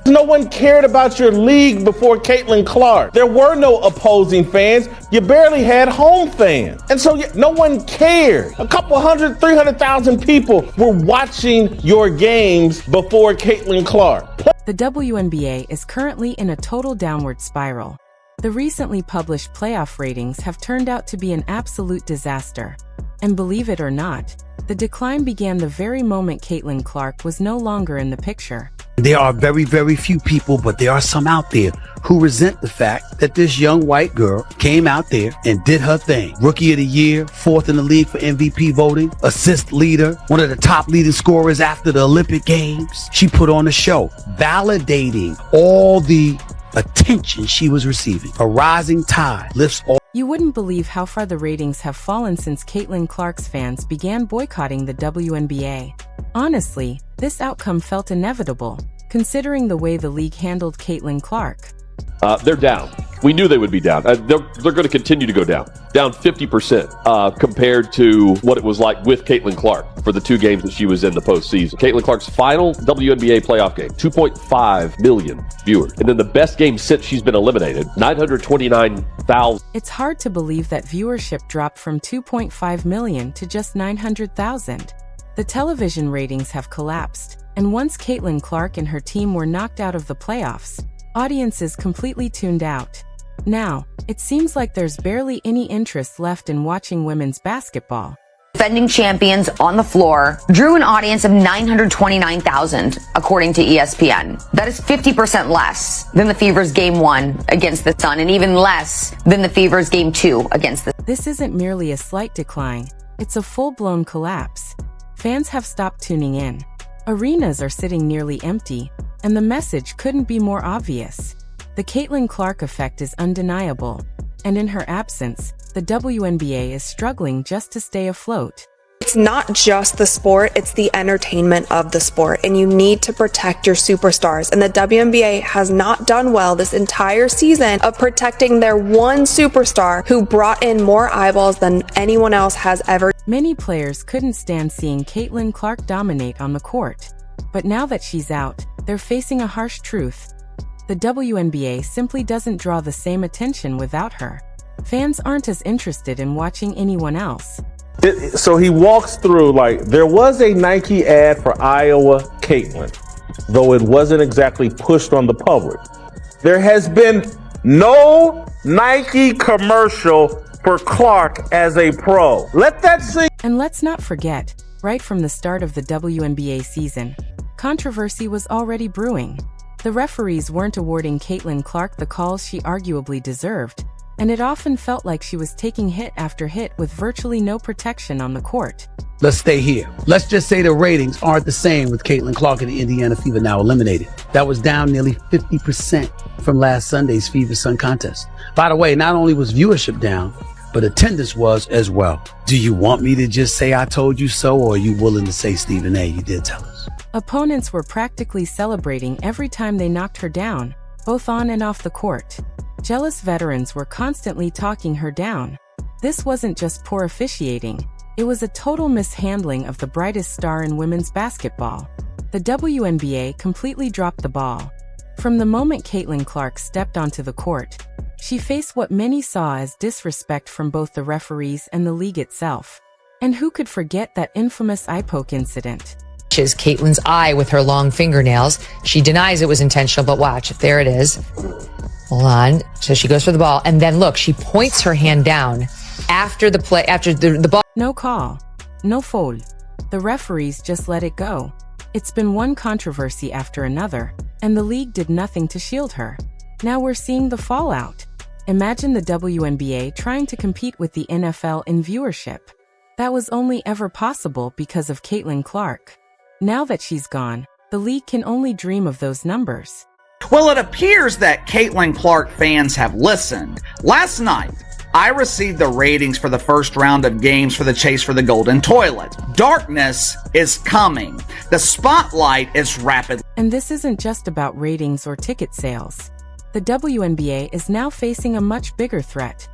No one cared about your league before Caitlin Clark. There were no opposing fans. You barely had home fans. And so no one cared. A couple 300,000 people were watching your games before Caitlin Clark. The WNBA is currently in a total downward spiral. The recently published playoff ratings have turned out to be an absolute disaster. And believe it or not, the decline began the very moment Caitlin Clark was no longer in the picture. There are very, very few people, but there are some out there who resent the fact that this young white girl came out there and did her thing. Rookie of the Year, 4th in the league for MVP voting, assist leader, one of the top leading scorers after the Olympic Games. She put on a show, validating all the attention she was receiving. A rising tide lifts all. You wouldn't believe how far the ratings have fallen since Caitlin Clark's fans began boycotting the WNBA. Honestly, this outcome felt inevitable, considering the way the league handled Caitlin Clark. They're down. We knew they would be down. They're going to continue to go down 50% compared to what it was like with Caitlin Clark for the 2 games that she was in the postseason. Caitlin Clark's final WNBA playoff game, 2.5 million viewers. And then the best game since she's been eliminated, 929,000. It's hard to believe that viewership dropped from 2.5 million to just 900,000. The television ratings have collapsed, and once Caitlin Clark and her team were knocked out of the playoffs, audiences completely tuned out. Now, it seems like there's barely any interest left in watching women's basketball. Defending champions on the floor drew an audience of 929,000, according to ESPN. That is 50% less than the Fever's Game 1 against the Sun, and even less than the Fever's Game 2 against the Sun. This isn't merely a slight decline, it's a full-blown collapse. Fans have stopped tuning in. Arenas are sitting nearly empty, and the message couldn't be more obvious. The Caitlin Clark effect is undeniable, and in her absence, the WNBA is struggling just to stay afloat. It's not just the sport, it's the entertainment of the sport, and you need to protect your superstars. And the WNBA has not done well this entire season of protecting their one superstar who brought in more eyeballs than anyone else has ever. Many players couldn't stand seeing Caitlin Clark dominate on the court. But now that she's out, they're facing a harsh truth. The WNBA simply doesn't draw the same attention without her. Fans aren't as interested in watching anyone else. So he walks through, like, there was a Nike ad for Iowa Caitlin, though it wasn't exactly pushed on the public. There has been no Nike commercial for Clark as a pro. Let that sink. And let's not forget, right from the start of the WNBA season, controversy was already brewing. The referees weren't awarding Caitlin Clark the calls she arguably deserved, and it often felt like she was taking hit after hit with virtually no protection on the court. Let's stay here. Let's just say the ratings aren't the same with Caitlin Clark and the Indiana Fever now eliminated. That was down nearly 50% from last Sunday's Fever Sun contest. By the way, not only was viewership down, but attendance was as well. Do you want me to just say I told you so, or are you willing to say, Stephen A., you did tell us? Opponents were practically celebrating every time they knocked her down, both on and off the court. Jealous veterans were constantly talking her down. This wasn't just poor officiating, it was a total mishandling of the brightest star in women's basketball. The WNBA completely dropped the ball. From the moment Caitlin Clark stepped onto the court, she faced what many saw as disrespect from both the referees and the league itself. And who could forget that infamous eye poke incident? Is Caitlin's eye with her long fingernails. She denies it was intentional, but watch, there it is. Hold on. So she goes for the ball, and then look, she points her hand down after the play, after the ball. No call. No foul. The referees just let it go. It's been one controversy after another, and the league did nothing to shield her. Now we're seeing the fallout. Imagine the WNBA trying to compete with the NFL in viewership. That was only ever possible because of Caitlin Clark. Now that she's gone, the league can only dream of those numbers. Well, it appears that Caitlin Clark fans have listened. Last night, I received the ratings for the first round of games for the chase for the Golden Toilet. Darkness is coming. The spotlight is rapid. And this isn't just about ratings or ticket sales. The WNBA is now facing a much bigger threat,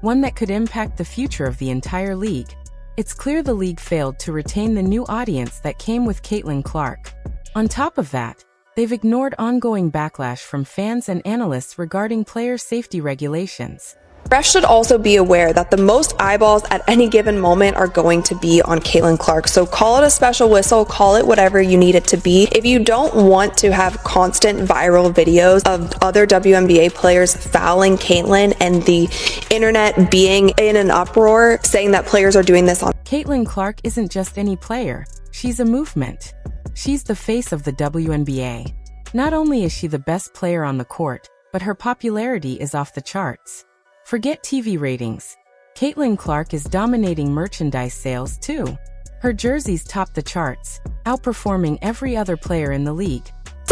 one that could impact the future of the entire league. It's clear the league failed to retain the new audience that came with Caitlin Clark. On top of that, They've ignored ongoing backlash from fans and analysts regarding player safety regulations. Refs should also be aware that the most eyeballs at any given moment are going to be on Caitlin Clark. So call it a special whistle, call it whatever you need it to be. If you don't want to have constant viral videos of other WNBA players fouling Caitlin and the internet being in an uproar saying that players are doing this on. Caitlin Clark isn't just any player, she's a movement. She's the face of the WNBA. Not only is she the best player on the court, but her popularity is off the charts. Forget TV ratings. Caitlin Clark is dominating merchandise sales too. Her jerseys top the charts, outperforming every other player in the league.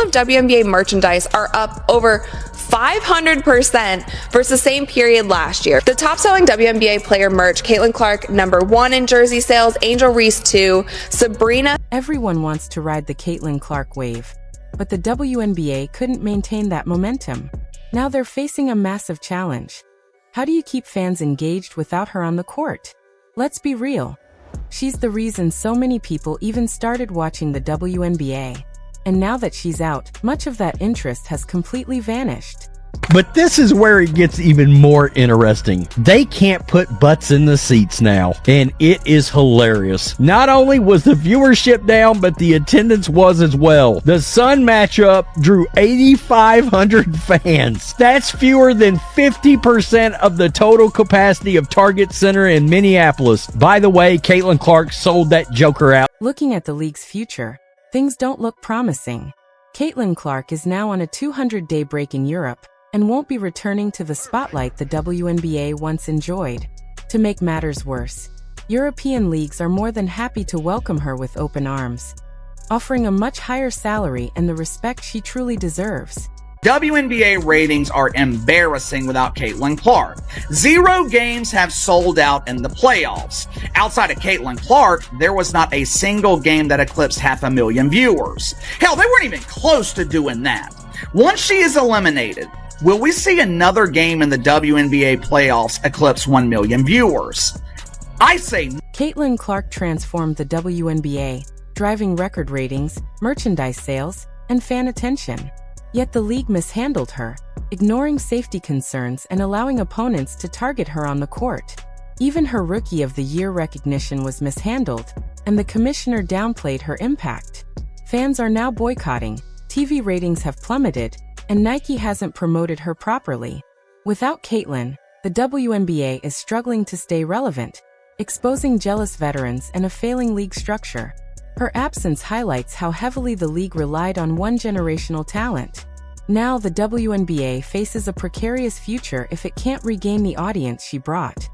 Of WNBA merchandise are up over 500% versus the same period last year. The top selling WNBA player merch, Caitlin Clark, #1 in jersey sales, Angel Reese 2, Sabrina. Everyone wants to ride the Caitlin Clark wave, but the WNBA couldn't maintain that momentum. Now they're facing a massive challenge. How do you keep fans engaged without her on the court? Let's be real. She's the reason so many people even started watching the WNBA. And now that she's out, much of that interest has completely vanished. But this is where it gets even more interesting. They can't put butts in the seats now, and it is hilarious. Not only was the viewership down, but the attendance was as well. The Sun matchup drew 8,500 fans. That's fewer than 50% of the total capacity of Target Center in Minneapolis. By the way, Caitlin Clark sold that joker out. Looking at the league's future, things don't look promising. Caitlin Clark is now on a 200-day break in Europe, and won't be returning to the spotlight the WNBA once enjoyed. To make matters worse, European leagues are more than happy to welcome her with open arms, offering a much higher salary and the respect she truly deserves. WNBA ratings are embarrassing without Caitlin Clark. 0 games have sold out in the playoffs. Outside of Caitlin Clark, there was not a single game that eclipsed 500,000 viewers. Hell, they weren't even close to doing that. Once she is eliminated, will we see another game in the WNBA playoffs eclipse 1 million viewers? I say Caitlin Clark transformed the WNBA, driving record ratings, merchandise sales, and fan attention. Yet the league mishandled her, ignoring safety concerns and allowing opponents to target her on the court. Even her Rookie of the Year recognition was mishandled, and the commissioner downplayed her impact. Fans are now boycotting, TV ratings have plummeted, and Nike hasn't promoted her properly. Without Caitlin, the WNBA is struggling to stay relevant, exposing jealous veterans and a failing league structure. Her absence highlights how heavily the league relied on one generational talent. Now the WNBA faces a precarious future if it can't regain the audience she brought.